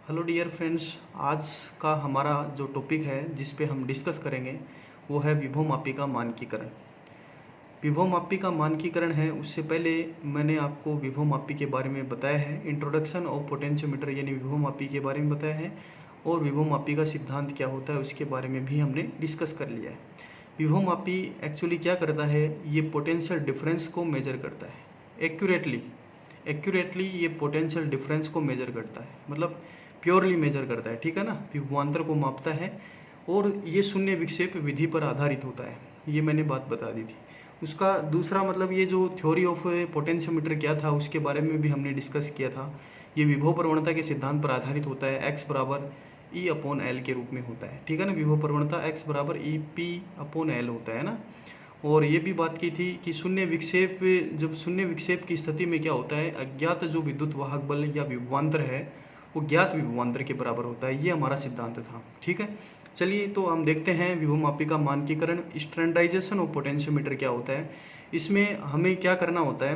Hello dear friends, आज का हमारा जो टॉपिक है जिस पे हम डिस्कस करेंगे वो है विभव मापी का मानकीकरण। विभव मापी का मानकीकरण है, उससे पहले मैंने आपको विभव मापी के बारे में बताया है। इंट्रोडक्शन ऑफ पोटेंशियोमीटर यानी विभव मापी के बारे में बताया है और विभव मापी का सिद्धांत क्या होता है उसके बारे में भी हमने डिस्कस कर लिया है। विभव मापी एक्चुअली क्या करता है, ये पोटेंशियल डिफरेंस को मेजर करता है एक्यूरेटली ये पोटेंशियल डिफरेंस को मेजर करता है, मतलब प्योरली मेजर करता है, ठीक है ना। विभवांतर को मापता है और ये शून्य विक्षेप विधि पर आधारित होता है, ये मैंने बात बता दी थी। उसका दूसरा मतलब ये जो थ्योरी ऑफ पोटेंशियोमीटर क्या था उसके बारे में भी हमने डिस्कस किया था। ये विभव प्रवणता के सिद्धांत पर आधारित होता है, एक्स बराबर ई अपॉन एल के रूप में होता है, ठीक है ना। विभव प्रवणता एक्स बराबर ई पी अपॉन एल होता है ना। और ये भी बात की थी कि शून्य विक्षेप की स्थिति में क्या होता है, अज्ञात जो विद्युत वाहक बल या विभवांतर है वो ज्ञात विभवांतर के बराबर होता है, ये हमारा सिद्धांत था, ठीक है। चलिए तो हम देखते हैं विभव मापी का मानकीकरण। स्टैंडर्डाइजेशन ऑफ पोटेंशियोमीटर क्या होता है, इसमें हमें क्या करना होता है।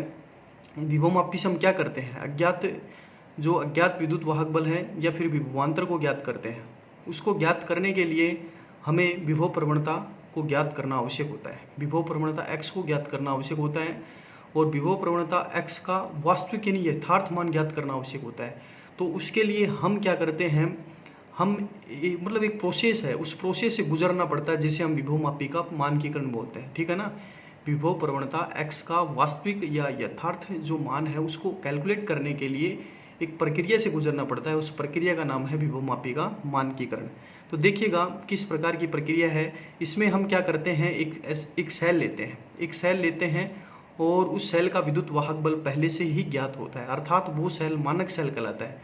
विभव मापी से हम क्या करते हैं, अज्ञात विद्युत वाहक बल है या फिर विभवांतर को ज्ञात करते हैं। उसको ज्ञात करने के लिए हमें विभव प्रवणता को ज्ञात करना आवश्यक होता है, विभव प्रवणता x को ज्ञात करना आवश्यक होता है और विभव प्रवणता x का वास्तविक यानी यथार्थ मान ज्ञात करना आवश्यक होता है। तो उसके लिए हम क्या करते हैं, मतलब एक प्रोसेस है, उस प्रोसेस से गुजरना पड़ता है जिसे हम विभव मापी का मानकीकरण बोलते हैं, ठीक है ना। विभव प्रवणता x का वास्तविक या यथार्थ जो मान है उसको कैलकुलेट करने के लिए एक प्रक्रिया से गुजरना पड़ता है, उस प्रक्रिया का नाम है विभव मापी का मानकीकरण। तो देखिएगा किस प्रकार की प्रक्रिया है। इसमें हम क्या करते हैं, एक सेल लेते हैं और उस सेल का विद्युत वाहक बल पहले से ही ज्ञात होता है, अर्थात वो सेल मानक सेल कहलाता है।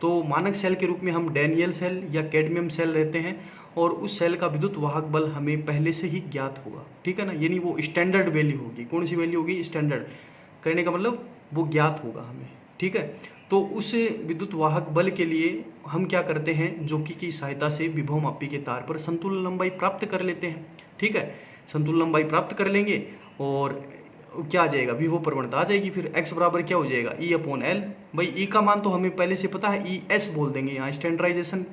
तो मानक सेल के रूप में हम डैनियल सेल या कैडमियम सेल लेते हैं और उस सेल का विद्युत वाहक बल हमें पहले से ही ज्ञात होगा, ठीक है ना। यानी वो स्टैंडर्ड वैल्यू होगी। कौन सी वैल्यू होगी, स्टैंडर्ड कहने का मतलब वो ज्ञात होगा हमें, ठीक है। तो उस विद्युत वाहक बल के लिए हम क्या करते हैं, जोकी की सहायता से विभव मापी के तार पर संतुलन लंबाई प्राप्त कर लेते हैं, ठीक है। संतुलन लंबाई प्राप्त कर लेंगे और क्या आ जाएगा, विभव प्रवणता आ जाएगी। फिर x बराबर क्या हो जाएगा, ई अपॉन एल। भाई ई का मान तो हमें पहले से पता है, ई एस बोल देंगे यहाँ। स्टैंडर्डाइजेशन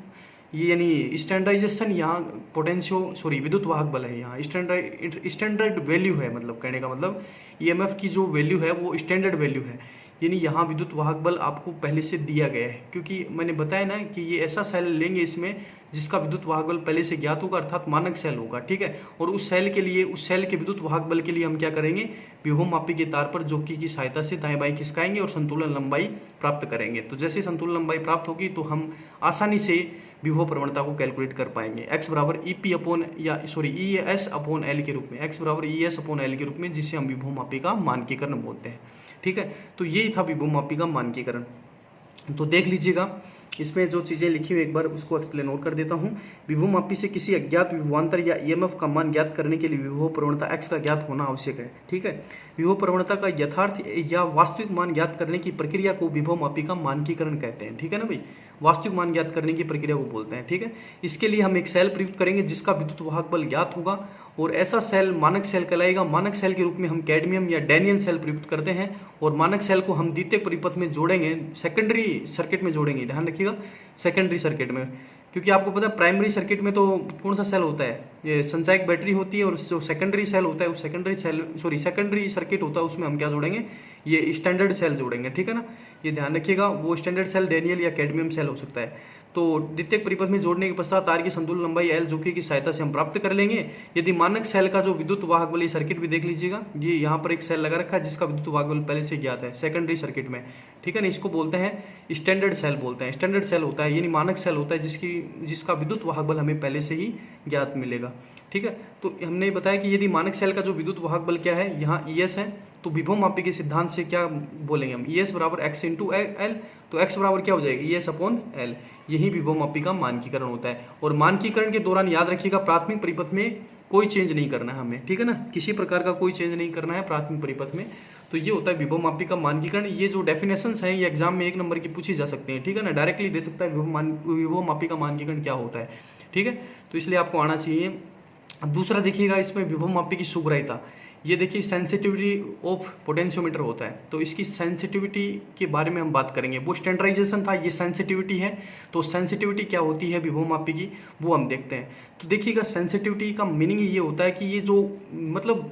ये यानी स्टैंडर्डाइजेशन यहाँ विद्युत वाहक बल है, यहाँ स्टैंडर्ड वैल्यू है, मतलब कहने का मतलब ईएमएफ की जो वैल्यू है वो स्टैंडर्ड वैल्यू है, यानी यहाँ विद्युत वाहक बल आपको पहले से दिया गया है। क्योंकि मैंने बताया ना कि ये ऐसा सेल लेंगे इसमें जिसका विद्युत वाहक बल पहले से ज्ञात होगा, अर्थात मानक सेल होगा, ठीक है। और उस सेल के विद्युत वाहक बल के लिए हम क्या करेंगे, विभव मापी के तार पर जोकी की सहायता से दाएं बाएं खिसकाएंगे और संतुलन लंबाई प्राप्त करेंगे। तो जैसे संतुलन लंबाई प्राप्त होगी तो हम आसानी से विभव प्रवणता को कैलकुलेट कर पाएंगे। x बराबर ई एस अपॉन एल के रूप में, x बराबर ई एस अपॉन एल के रूप में, जिसे हम विभव मापी का मानकीकरण बोलते हैं, ठीक है। तो यही था विभव मापी का मानकीकरण। तो देख लीजिएगा इसमें जो चीज़ें लिखी हुई एक बार उसको एक्सप्लेन और कर देता हूँ। विभव मापी से किसी अज्ञात विभवांतर या ईएमएफ का मान ज्ञात करने के लिए विभव प्रवणता x का ज्ञात होना आवश्यक है, ठीक है। विभव प्रवणता का यथार्थ या वास्तविक मान ज्ञात करने की प्रक्रिया को विभव मापी का मानकीकरण कहते हैं, ठीक है ना भाई। वास्तविक मान ज्ञात करने की प्रक्रिया को बोलते हैं, ठीक है। इसके लिए हम एक सेल प्रयुक्त करेंगे जिसका विद्युत वाहक बल ज्ञात होगा और ऐसा सेल मानक सेल कहलाएगा। मानक सेल के रूप में हम कैडमियम या डैनियल सेल प्रयुक्त करते हैं और मानक सेल को हम द्वितीयक परिपथ में जोड़ेंगे, सेकेंडरी सर्किट में जोड़ेंगे, ध्यान रखिएगा सेकेंडरी सर्किट में। क्योंकि आपको पता है प्राइमरी सर्किट में तो कौन सा सेल होता है, ये संचायक बैटरी होती है, और जो सेकेंडरी सेल होता है उस सेकेंडरी सर्किट होता है उसमें हम क्या जोड़ेंगे, ये स्टैंडर्ड सेल जोड़ेंगे, ठीक है ना। ये ध्यान रखिएगा, वो स्टैंडर्ड सेल डैनियल या कैडमियम सेल हो सकता है। तो द्वितीयक परिपथ में जोड़ने के पश्चात तार की संतुलन लंबाई एल जोकी की सहायता से हम प्राप्त कर लेंगे। यदि मानक सेल का जो विद्युत वाहक बल, सर्किट भी देख लीजिएगा, ये यहाँ पर एक सेल लगा रखा है जिसका विद्युत वाहक बल पहले से ज्ञात है सेकेंडरी सर्किट में, ठीक है ना। इसको बोलते हैं स्टैंडर्ड सेल बोलते हैं। स्टैंडर्ड सेल होता है यानी मानक सेल होता है जिसका विद्युत वाहक बल हमें पहले से ही ज्ञात मिलेगा, ठीक है। तो हमने बताया कि यदि मानक सेल का जो विद्युत वाहक बल क्या है, यहाँ ई एस है, तो विभव मापी के सिद्धांत से क्या बोलेंगे हम, ई एस बराबर एक्स इंटू एल। तो x बराबर क्या हो जाएगा, ई एस अपॉन एल। यही विभव मापी का मानकीकरण होता है। और मानकीकरण के दौरान याद रखिएगा प्राथमिक परिपथ में कोई चेंज नहीं करना है हमें, ठीक है ना। किसी प्रकार का कोई चेंज नहीं करना है प्राथमिक परिपथ में। तो ये होता है विभव मापी का मानकीकरण। ये जो डेफिनेशंस हैं ये एग्जाम में 1 नंबर की पूछी जा सकती हैं, ठीक है ना। डायरेक्टली दे सकता है विभव मापी का मानकीकरण क्या होता है, ठीक है। तो इसलिए आपको आना चाहिए। अब दूसरा देखिएगा इसमें विभव मापी की शुभ्रता। ये देखिए सेंसिटिविटी ऑफ पोटेंशियोमीटर होता है, तो इसकी सेंसिटिविटी के बारे में हम बात करेंगे। वो स्टैंडर्डाइजेशन था, ये सेंसिटिविटी है। तो सेंसिटिविटी क्या होती है विभवमापी की, वो हम देखते हैं। तो देखिएगा सेंसिटिविटी का मीनिंग ये होता है कि ये जो मतलब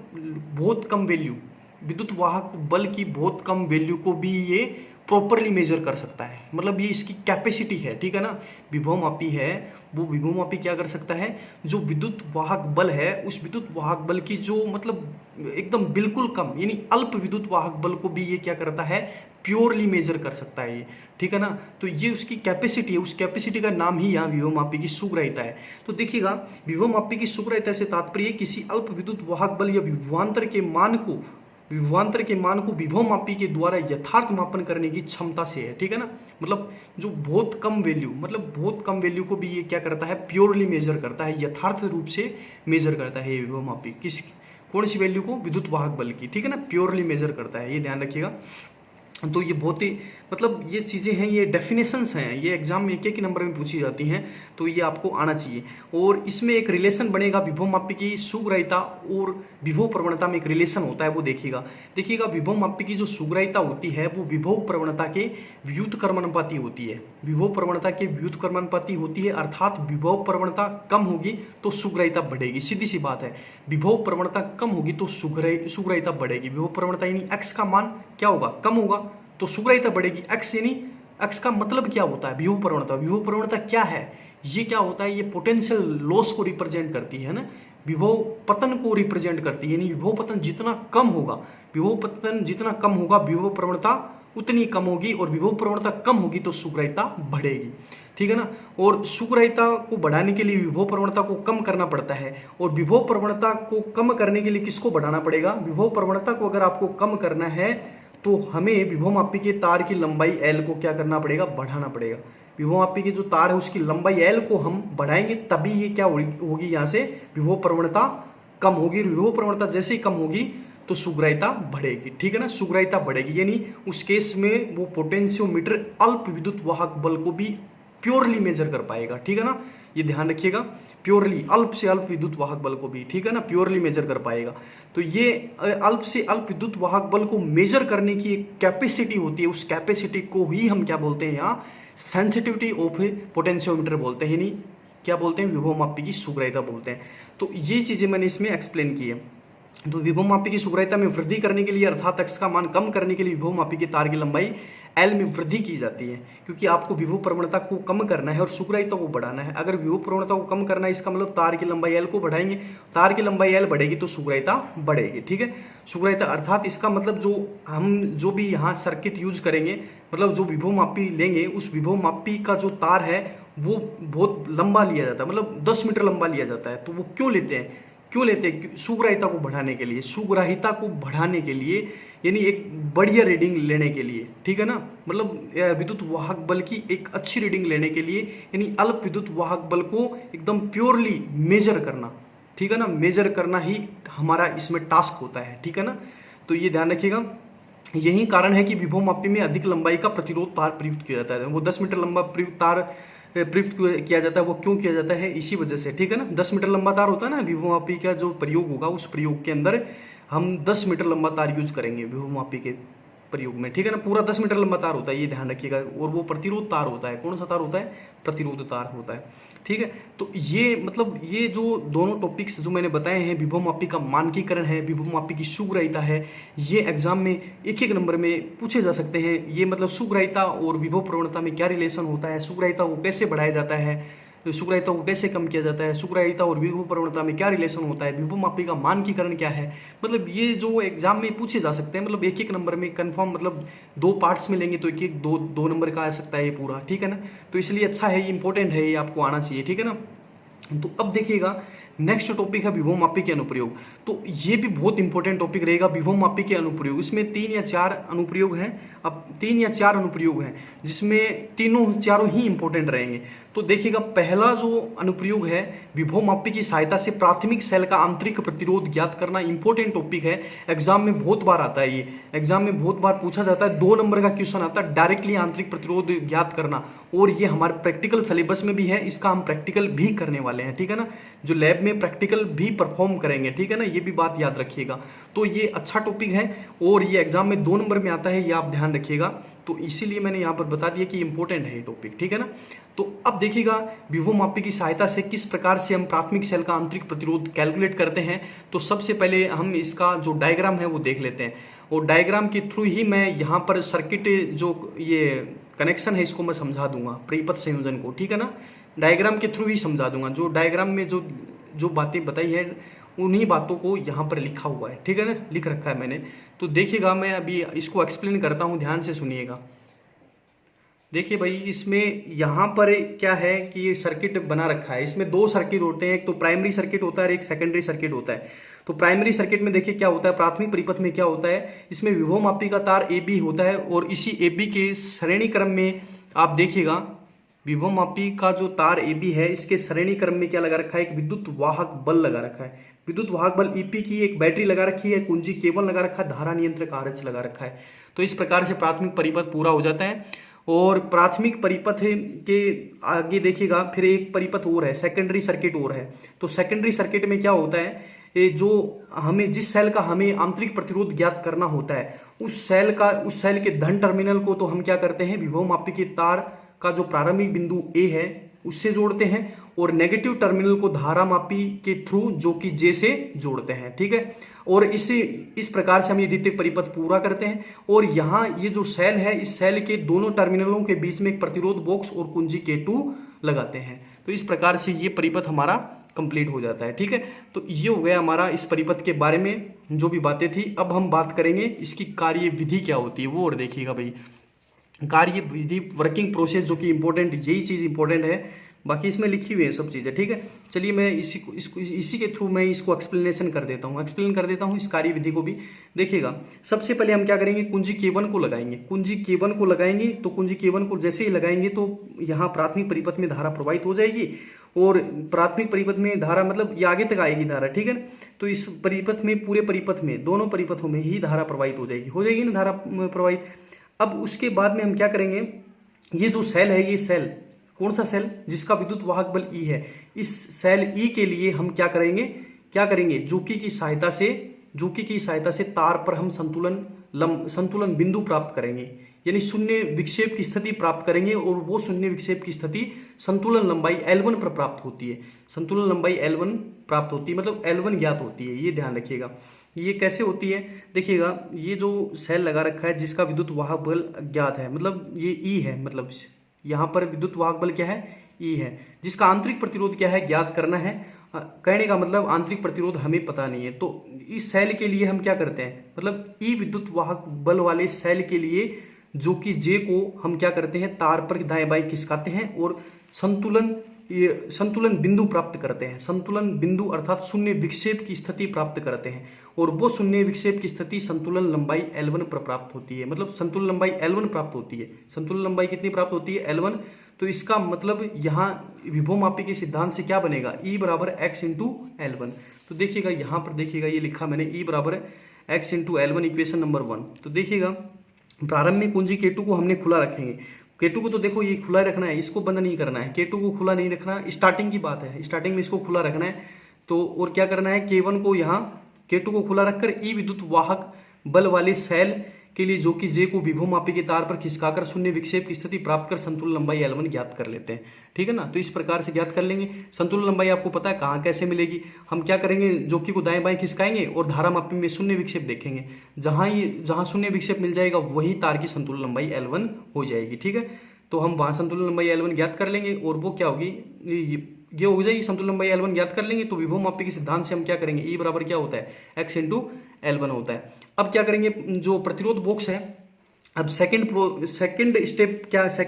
बहुत कम वैल्यू, विद्युत वाहक बल की बहुत कम वैल्यू को भी ये प्रॉपरली मेजर कर सकता है, मतलब ये इसकी कैपेसिटी है, ठीक है ना। विभवमापी है, वो विभवमापी क्या कर सकता है, जो विद्युत वाहक बल है उस विद्युत वाहक बल की जो मतलब एकदम बिल्कुल कम यानी अल्प विद्युत वाहक बल को भी ये क्या करता है, प्योरली मेजर कर सकता है ये, ठीक है ना। तो ये उसकी कैपेसिटी है, उस कैपेसिटी का नाम ही यहाँ विभवमापी की सुग्राह्यता है। तो देखिएगा विभवमापी की सुग्राह्यता से तात्पर्य किसी अल्प विद्युत वाहक बल या विभवांतर के मान को विभवमापी के द्वारा यथार्थ मापन करने की क्षमता से है, ठीक है ना। मतलब जो बहुत कम वैल्यू को भी ये क्या करता है, प्योरली मेजर करता है, यथार्थ रूप से मेजर करता है ये विभवमापी। कौन सी वैल्यू को, विद्युत वाहक बल की, ठीक है ना, प्योरली मेजर करता है, ये ध्यान रखिएगा। तो ये बहुत ही मतलब ये चीज़ें हैं, ये डेफिनेशंस हैं, ये एग्जाम में एक नंबर में पूछी जाती हैं, तो ये आपको आना चाहिए। और इसमें एक रिलेशन बनेगा विभवमापी की सुग्राह्यता और विभव प्रवणता में एक रिलेशन होता है, वो देखिएगा विभवमापी की जो सुग्राह्यता होती है वो विभव प्रवणता के व्युत्क्रमानुपाती होती है, विभव प्रवणता के व्युत्क्रमानुपाती होती है। अर्थात विभव प्रवणता कम होगी तो सुग्राह्यता बढ़ेगी, सीधी सी बात है। विभव प्रवणता कम होगी तो सुग्राह्यता बढ़ेगी। विभव प्रवणता यानी एक्स का मान क्या होगा, कम होगा तो सुग्राह्यता बढ़ेगी। एक्स यानी एक्स का मतलब क्या होता है, विभव प्रवणता। विभव प्रवणता क्या है, ये क्या होता है, ये पोटेंशियल लॉस को रिप्रेजेंट करती है ना, विभव पतन को रिप्रेजेंट करती है। यानी विभव पतन जितना कम होगा, विभव प्रवणता उतनी कम होगी, और विभव प्रवणता कम होगी तो सुग्राह्यता बढ़ेगी, ठीक है ना। और सुग्राह्यता को बढ़ाने के लिए विभव प्रवणता को कम करना पड़ता है, और विभव प्रवणता को कम करने के लिए किसको बढ़ाना पड़ेगा, विभव प्रवणता को अगर आपको कम करना है तो हमें विभवमापी के तार की लंबाई L को क्या करना पड़ेगा, बढ़ाना पड़ेगा। विभवमापी की जो तार है उसकी लंबाई L को हम बढ़ाएंगे, तभी ये क्या होगी, यहाँ से विभव प्रवणता कम होगी। विभव प्रवणता जैसे ही कम होगी तो सुग्राह्यता बढ़ेगी, ठीक है ना, सुग्राह्यता बढ़ेगी। यानी उस केस में वो पोटेंशियोमीटर अल्प विद्युत वाहक बल को भी प्योरली मेजर कर पाएगा, ठीक है ना, ये ध्यान रखिएगा। प्योरली, अल्प से अल्प विद्युत वाहक बल को भी, ठीक है ना, प्योरली मेजर कर पाएगा। तो ये अल्प से अल्प विद्युत वाहक बल को मेजर करने की एक कैपेसिटी होती है, उस कैपेसिटी को ही हम क्या बोलते हैं, यहाँ सेंसिटिविटी ऑफ पोटेंशियोमीटर बोलते हैं, यानी क्या बोलते हैं, विभवमापी की सुग्राह्यता बोलते हैं। तो ये चीजें मैंने इसमें एक्सप्लेन की है। तो विभवमापी की सुग्राह्यता में वृद्धि करने के लिए अर्थात एक्स का मान कम करने के लिए विभवमापी की तार की लंबाई L में वृद्धि की जाती है, क्योंकि आपको विभव प्रवणता को कम करना है और सुग्राह्यता को बढ़ाना है। अगर विभव प्रवणता को कम करना है इसका मतलब तार की लंबाई L को बढ़ाएंगे, तार की लंबाई L बढ़ेगी तो सुग्राह्यता बढ़ेगी, ठीक है। सुग्राह्यता अर्थात इसका मतलब जो भी यहाँ सर्किट यूज करेंगे, मतलब जो विभवमापी लेंगे उस विभवमापी का जो तार है वो बहुत लंबा लिया जाता है, मतलब 10 मीटर लंबा लिया जाता है। तो वो क्यों लेते हैं, सुग्राह्यता को बढ़ाने के लिए, यानी एक बढ़िया रीडिंग लेने के लिए, ठीक है ना, मतलब विद्युत वाहक बल की एक अच्छी रीडिंग लेने के लिए, यानी अल्प विद्युत वाहक बल को एकदम प्योरली मेजर करना, ठीक है ना, मेजर करना ही हमारा इसमें टास्क होता है, ठीक है ना। तो ये ध्यान रखिएगा। यही कारण है कि विभवमापी में अधिक लंबाई का प्रतिरोध तार प्रयुक्त किया जाता है। वो 10 मीटर लंबा तार प्रयुक्त किया जाता है, वो क्यों किया जाता है, इसी वजह से, ठीक है ना। 10 मीटर लंबा तार होता है ना, विभवमापी का जो प्रयोग होगा उस प्रयोग के अंदर हम 10 मीटर लंबा तार यूज करेंगे विभवमापी के प्रयोग में, ठीक है ना। पूरा 10 मीटर लंबा तार होता है, ये ध्यान रखिएगा। और वो प्रतिरोध तार होता है, कौन सा तार होता है, प्रतिरोध तार होता है, ठीक है। तो ये मतलब ये जो दोनों टॉपिक्स जो मैंने बताए हैं, विभवमापी का मानकीकरण है, विभवमापी की सुग्राह्यता है, ये एग्जाम में एक नंबर में पूछे जा सकते हैं। ये मतलब सुग्राह्यता और विभव प्रवणता में क्या रिलेशन होता है, सुग्राह्यता को कैसे बढ़ाया जाता है, सुग्राह्यता को कैसे कम किया जाता है, सुग्राह्यता और विभव प्रवणता में क्या रिलेशन होता है, विभवमापी का मानकीकरण क्या है, मतलब ये जो एग्जाम में पूछे जा सकते हैं। मतलब एक नंबर में कंफर्म, मतलब 2 पार्ट्स में लेंगे तो दो नंबर का आ सकता है ये पूरा, ठीक है ना। तो इसलिए अच्छा है, ये इंपॉर्टेंट है, ये आपको आना चाहिए, ठीक है ना। तो अब देखिएगा नेक्स्ट टॉपिक है विभवमापी के अनुप्रयोग। तो ये भी बहुत इंपॉर्टेंट टॉपिक रहेगा, विभवमापी के अनुप्रयोग। इसमें 3 या 4 अनुप्रयोग हैं, अब 3 या 4 अनुप्रयोग हैं जिसमें चारों ही इंपॉर्टेंट रहेंगे। तो देखिएगा पहला जो अनुप्रयोग है, विभवमापी की सहायता से प्राथमिक सेल का आंतरिक प्रतिरोध ज्ञात करना, इंपॉर्टेंट टॉपिक है, एग्जाम में बहुत बार आता है, ये एग्जाम में बहुत बार पूछा जाता है। 2 नंबर का क्वेश्चन आता है, डायरेक्टली आंतरिक प्रतिरोध ज्ञात करना, और ये हमारे प्रैक्टिकल सिलेबस में भी है, इसका हम प्रैक्टिकल भी करने वाले हैं, ठीक है ना, जो लैब में प्रैक्टिकल भी परफॉर्म करेंगे, ठीक है ना, ये भी बात याद रखिएगा। तो ये अच्छा टॉपिक है और ये एग्जाम में 2 नंबर में आता है, ये आप ध्यान रखिएगा। तो इसीलिए मैंने यहाँ पर बता दिया कि इंपॉर्टेंट है ये टॉपिक, ठीक है ना। तो अब देखिएगा विभव मापी की सहायता से किस प्रकार से हम प्राथमिक सेल का आंतरिक प्रतिरोध कैलकुलेट करते हैं। तो सबसे पहले हम इसका जो डायग्राम है वो देख लेते हैं, और डायग्राम के थ्रू ही मैं यहाँ पर सर्किट जो ये कनेक्शन है इसको मैं समझा दूंगा, परिपथ संयोजन को, ठीक है ना। डायग्राम के थ्रू ही समझा दूंगा, जो डायग्राम में जो बातें बताई है उन्हीं बातों को यहाँ पर लिखा हुआ है, ठीक है ना, लिख रखा है मैंने। तो देखिएगा मैं अभी इसको एक्सप्लेन करता हूँ, ध्यान से सुनिएगा। देखिए भाई, इसमें यहाँ पर क्या है कि ये सर्किट बना रखा है, इसमें 2 सर्किट होते हैं, एक तो प्राइमरी सर्किट होता है और एक सेकेंडरी सर्किट होता है। तो प्राइमरी सर्किट में देखिए क्या होता है, प्राथमिक परिपथ में क्या होता है, इसमें विभव मापी का तार AB होता है और इसी AB के श्रेणी क्रम में आप देखिएगा विभव मापी का जो तार AB है इसके श्रेणी क्रम में क्या लगा रखा है, एक विद्युत वाहक बल लगा रखा है। विद्युत वाहक बल EP की एक बैटरी लगा रखी है, कुंजी केबल लगा रखा है, धारा नियंत्रक RH लगा रखा है। तो इस प्रकार से प्राथमिक परिपथ पूरा हो जाता है। और प्राथमिक परिपथ के आगे देखिएगा फिर एक परिपथ और है, सेकेंडरी सर्किट और है। तो सेकेंडरी सर्किट में क्या होता है, ये जो हमें जिस सेल का हमें आंतरिक प्रतिरोध ज्ञात करना होता है उस सेल के धन टर्मिनल को तो हम क्या करते हैं, विभव मापी के तार का जो प्रारंभिक बिंदु A है उससे जोड़ते हैं, और नेगेटिव टर्मिनल को धारा मापी के थ्रू जो कि J से जोड़ते हैं, ठीक है। और इस प्रकार से हम ये द्वितीयक परिपथ पूरा करते हैं। और यहाँ ये जो सेल है, इस सेल के दोनों टर्मिनलों के बीच में एक प्रतिरोध बॉक्स और कुंजी K2 लगाते हैं। तो इस प्रकार से ये परिपथ हमारा कंप्लीट हो जाता है, ठीक है। तो ये हो गया हमारा इस परिपथ के बारे में जो भी बातें थी। अब हम बात करेंगे इसकी कार्य विधि क्या होती है वो, और देखिएगा भाई कार्य विधि, वर्किंग प्रोसेस, जो कि इंपॉर्टेंट, यही चीज़ इंपॉर्टेंट है, बाकी इसमें लिखी हुई है सब चीज़ें, ठीक है। चलिए मैं इसी के थ्रू मैं इसको एक्सप्लेन कर देता हूँ इस कार्य विधि को भी। देखिएगा सबसे पहले हम क्या करेंगे, कुंजी K1 को लगाएंगे। कुंजी K1 को लगाएंगे तो कुंजी K1 को जैसे ही लगाएंगे तो यहाँ प्राथमिक परिपथ में धारा प्रवाहित हो जाएगी, और प्राथमिक परिपथ में धारा मतलब ये आगे तक आएगी धारा, ठीक है ना। तो इस परिपथ में, पूरे परिपथ में, दोनों परिपथों में ही धारा प्रवाहित हो जाएगी ना धारा प्रवाहित। अब उसके बाद में हम क्या करेंगे, ये जो सेल है, ये सेल कौन सा सेल, जिसका विद्युत वाहक बल E है, इस सेल E के लिए हम क्या करेंगे, जोकी की सहायता से तार पर हम संतुलन बिंदु प्राप्त करेंगे, यानी शून्य विक्षेप की स्थिति प्राप्त करेंगे। और वो शून्य विक्षेप की स्थिति संतुलन लंबाई L1 पर प्राप्त होती है। संतुलन लंबाई L1 प्राप्त होती है, मतलब L1 ज्ञात होती है, ये ध्यान रखिएगा। ये कैसे होती है, देखिएगा ये जो सेल लगा रखा है जिसका विद्युत वाहक बल ज्ञात है, मतलब ये E है, मतलब यहाँ पर विद्युत वाहक बल क्या है, E है, जिसका आंतरिक प्रतिरोध क्या है, ज्ञात करना है। कहने का मतलब आंतरिक प्रतिरोध हमें पता नहीं है। तो इस सेल के लिए हम क्या करते हैं, मतलब E विद्युत वाहक बल वाले सेल के लिए जो कि J को हम क्या करते हैं, तार पर दाएं बाएं खिसकाते हैं और संतुलन बिंदु प्राप्त करते हैं। संतुलन बिंदु अर्थात शून्य विक्षेप की स्थिति प्राप्त करते हैं, और वो शून्य विक्षेप की स्थिति संतुलन लंबाई L1 पर प्राप्त होती है, मतलब संतुलन लंबाई L1 प्राप्त होती है। संतुलन लंबाई कितनी प्राप्त होती है, L1। तो इसका मतलब यहाँ विभव मापी के सिद्धांत से क्या बनेगा, E बराबर x इंटू L1। तो देखिएगा यहाँ पर देखिएगा ये लिखा मैंने, E बराबर x into L1, equation number 1। तो देखिएगा प्रारंभ में कुंजी K2 को हमने खुला रखेंगे। K2 को तो देखो ये खुला रखना है, इसको बंद नहीं करना है, K2 को खुला नहीं रखना, स्टार्टिंग की बात है, स्टार्टिंग में इसको खुला रखना है। तो और क्या करना है, K1 को यहाँ K2 को खुला रखकर E विद्युत वाहक बल वाले सेल के लिए जो कि J को विभव मापी के तार पर खिसकाकर शून्य विक्षेप की स्थिति प्राप्त कर संतुलन लंबाई L1 ज्ञात कर लेते हैं, ठीक है ना। तो इस प्रकार से ज्ञात कर लेंगे। संतुलन लंबाई आपको पता है कहाँ कैसे मिलेगी, हम क्या करेंगे, जोकी को दाएं बाएं खिसकाएंगे और धारा मापी में शून्य विक्षेप देखेंगे, जहाँ शून्य विक्षेप मिल जाएगा वही तार की संतुलन लंबाई L1 हो जाएगी, ठीक है। तो हम वहाँ संतुलन लंबाई L1 ज्ञात कर लेंगे, और वो क्या होगी, ये हो जाएगी संतुलन लंबाई L1 ज्ञात कर लेंगे। तो विभव मापी के सिद्धांत से हम क्या करेंगे, E बराबर क्या होता है, x इंटू L1 होता है। अब क्या करेंगे, जो प्रतिरोध बॉक्स है, अब सेकंड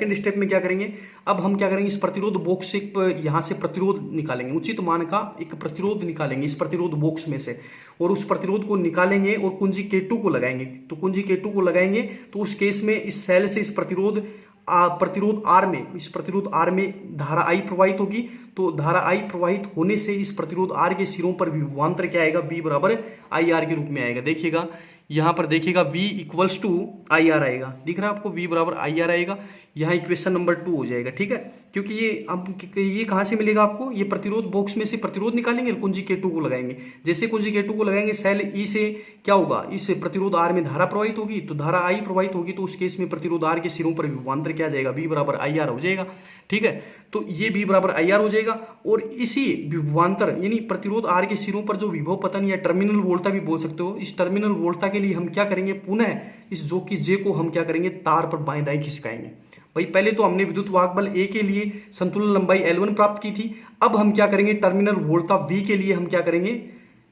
स्टेप में क्या करेंगे, अब हम क्या करेंगे, इस प्रतिरोध बॉक्स से यहाँ से प्रतिरोध निकालेंगे, उचित मान का एक प्रतिरोध निकालेंगे इस प्रतिरोध बॉक्स में से, और उस प्रतिरोध को निकालेंगे और कुंजी K2 को लगाएंगे। तो कुंजी K2 को लगाएंगे तो उस केस में इस सेल से इस प्रतिरोध R में धारा I प्रवाहित होगी। तो धारा I प्रवाहित होने से इस प्रतिरोध R के सिरों पर विभवांतर क्या आएगा, V बराबर IR के रूप में आएगा। देखिएगा यहाँ पर देखिएगा V इक्वल्स टू IR आएगा, दिख रहा है आपको, V बराबर IR आएगा। यहाँ इक्वेशन नंबर 2 हो जाएगा, ठीक है। क्योंकि ये अब ये कहाँ से मिलेगा आपको, ये प्रतिरोध बॉक्स में से प्रतिरोध निकालेंगे, कुंजी K2 को लगाएंगे। जैसे कुंजी K2 को लगाएंगे, सेल ई से क्या होगा, इस प्रतिरोध R में धारा प्रवाहित होगी, तो धारा I प्रवाहित होगी, तो उस केस में प्रतिरोध R के सिरों पर विभवांतर क्या आ जाएगा, V बराबर IR हो जाएगा, ठीक है। तो ये V बराबर IR हो जाएगा, और इसी विभवांतर यानी प्रतिरोध R के सिरों पर जो विभव पतन या टर्मिनल वोल्टा भी बोल सकते हो, इस टर्मिनल वोल्टा के लिए हम क्या करेंगे, पुनः इस जो कि J को हम क्या करेंगे, तार पर बाएं दाएं खिसकाएंगे। भाई पहले तो हमने विद्युत वाहक बल A के लिए संतुलन लंबाई L1 प्राप्त की थी, अब हम क्या करेंगे, टर्मिनल वोल्टा V के लिए हम क्या करेंगे,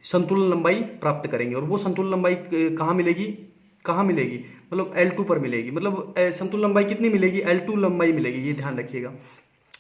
संतुलन लंबाई प्राप्त करेंगे। और वो संतुलन लंबाई कहाँ मिलेगी, मतलब L2 पर मिलेगी। मतलब संतुलन लंबाई कितनी मिलेगी, L2 लंबाई मिलेगी, ये ध्यान रखिएगा।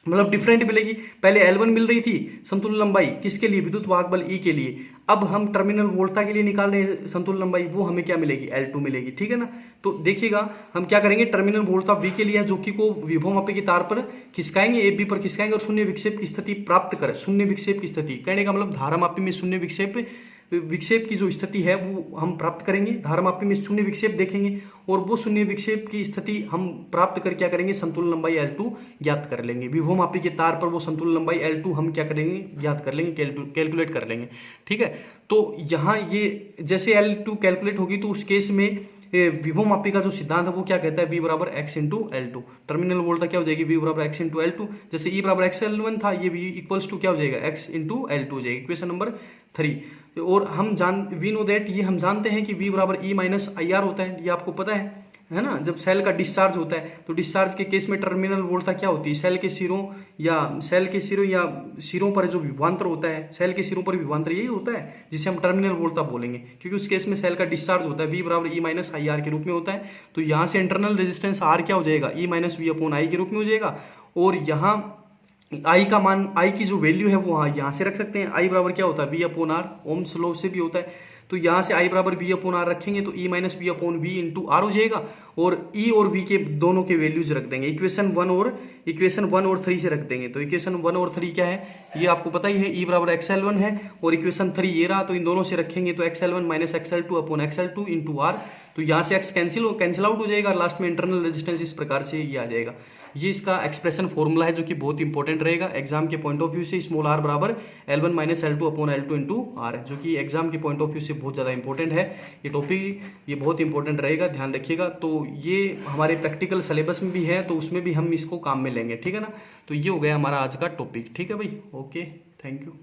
मतलब डिफरेंट मिलेगी, पहले L1 मिल रही थी संतुलन लंबाई किसके लिए, विद्युत वाहक बल E के लिए। अब हम टर्मिनल वोल्टा के लिए निकाल रहे हैं संतुलन लंबाई, वो हमें क्या मिलेगी, L2 मिलेगी, ठीक है ना। तो देखिएगा हम क्या करेंगे, टर्मिनल वोल्टा V के लिए जो कि को विभवमापी की तार पर खिसकाएंगे, AB पर खिसकाएंगे, और शून्य विक्षेप की स्थिति प्राप्त करें। शून्य विक्षेप की स्थिति कहने का मतलब धारामापी में शून्य विक्षेप की जो स्थिति है वो हम प्राप्त करेंगे। धारामापी में शून्य विक्षेप देखेंगे, और वो शून्य विक्षेप की स्थिति हम प्राप्त कर क्या करेंगे, संतुलन लंबाई L2 ज्ञात कर लेंगे। विभवमापी के तार पर वो संतुलन लंबाई L2 हम क्या करेंगे, ज्ञात कर लेंगे, कैलकुलेट कर लेंगे, ठीक है। तो यहाँ ये जैसे L2 कैलकुलेट होगी, तो उस केस में विभवमापी का जो सिद्धांत है वो क्या कहता है, V बराबर x इंटू L2। टर्मिनल वोल्टा क्या हो जाएगी, V बराबर x इंटू L2। जैसे E बराबर XL1 था, ये V इक्वल्स टू क्या हो जाएगा, x इंटू L2 हो जाएगी, इक्वेशन नंबर 3। और हम वी नो दैट, ये हम जानते हैं कि V बराबर E माइनस IR होता है, ये आपको पता है ना। जब सेल का डिस्चार्ज होता है, तो डिस्चार्ज के केस में टर्मिनल वोल्टा क्या होती है, सेल के सिरों या सिरों पर जो विभवांतर होता है, सेल के सिरों पर विभवांतर यही होता है जिसे हम टर्मिनल वोल्टा बोलेंगे, क्योंकि उस केस में सेल का डिस्चार्ज होता है, V बराबर E माइनस IR के रूप में होता है। तो यहाँ से इंटरनल रेजिस्टेंस R क्या हो जाएगा, E minus V upon I के रूप में हो जाएगा। और यहाँ I का मान, I की जो वैल्यू है वो यहाँ से रख सकते हैं। I बराबर क्या होता है, V upon R, Ohm's law से भी होता है। तो यहाँ से I बराबर V अपॉन R रखेंगे, तो E minus V upon V into R हो जाएगा, और E और V के दोनों के वैल्यूज रख देंगे, इक्वेशन 1 और 3 से रख देंगे। तो इक्वेशन 1 और 3 क्या है, ये आपको पता ही है, E बराबर XL1 है, और इक्वेशन 3 ये रहा, तो इन दोनों से रखेंगे तो XL1 minus XL2 upon XL2 into R। तो यहाँ से X कैंसिल आउट हो जाएगा, लास्ट में इंटरनल रेजिस्टेंस इस प्रकार से ये आ जाएगा। ये इसका एक्सप्रेशन फॉर्मूला है जो कि बहुत इंपॉर्टेंट रहेगा एग्जाम के पॉइंट ऑफ व्यू से। स्मॉल r बराबर L1 minus L2 upon L2 into R, जो कि एग्जाम के पॉइंट ऑफ व्यू से बहुत ज़्यादा इंपॉर्टेंट है। ये टॉपिक ये बहुत इंपॉर्टेंट रहेगा, ध्यान रखिएगा। तो ये हमारे प्रैक्टिकल सिलेबस में भी है, तो उसमें भी हम इसको काम में लेंगे, ठीक है ना। तो ये हो गया हमारा आज का टॉपिक, ठीक है भाई, ओके, थैंक यू।